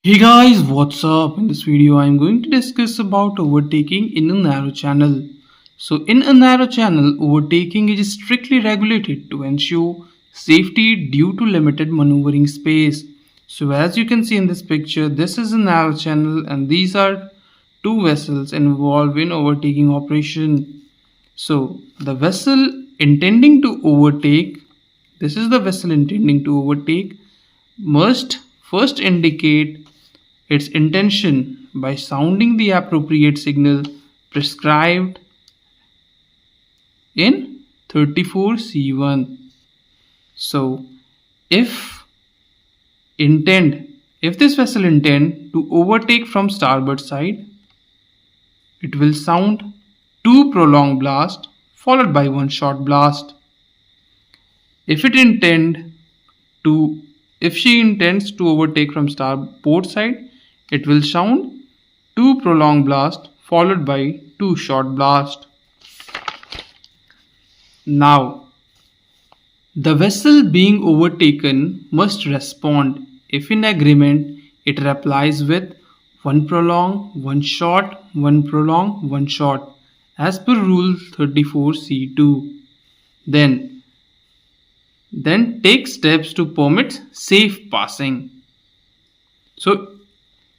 Hey guys, what's up? In this video, I'm going to discuss about overtaking in a narrow channel. So, in a narrow channel, overtaking is strictly regulated to ensure safety due to limited maneuvering space. So, as you can see in this picture, this is a narrow channel, and these are two vessels involved in overtaking operation. So, the vessel intending to overtake, this is the vessel intending to overtake, must first indicate its intention by sounding the appropriate signal prescribed in 34C1. So, if intend if this vessel intend to overtake from starboard side, it will sound two prolonged blasts followed by one short blast. If it intend to if she intends to overtake from starboard side, it will sound two prolonged blasts followed by two short blasts. Now, the vessel being overtaken must respond. If in agreement, it replies with one prolong, one short, one prolong, one short, as per rule 34C2. Then take steps to permit safe passing. So,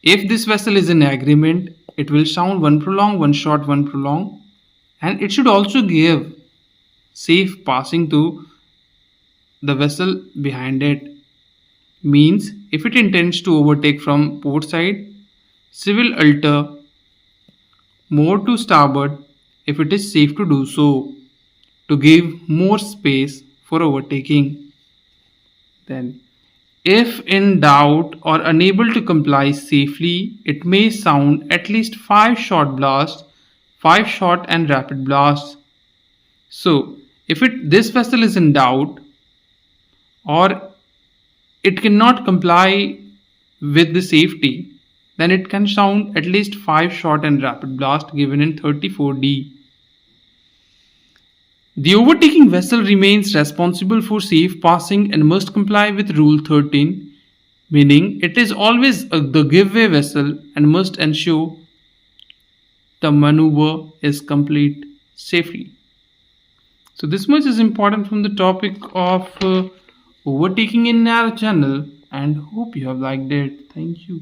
if this vessel is in agreement, it will sound one prolong, one short, one prolong, and it should also give safe passing to the vessel behind it. Means if it intends to overtake from port side, she will alter more to starboard if it is safe to do so, to give more space for overtaking. Then, if in doubt or unable to comply safely, it may sound at least 5 short blasts, 5 short and rapid blasts. So, if this vessel is in doubt or it cannot comply with the safety, then it can sound at least 5 short and rapid blast given in 34D. The overtaking vessel remains responsible for safe passing and must comply with Rule 13, meaning it is always the giveaway vessel and must ensure the maneuver is complete safely. So this much is important from the topic of overtaking in narrow channel, and hope you have liked it. Thank you.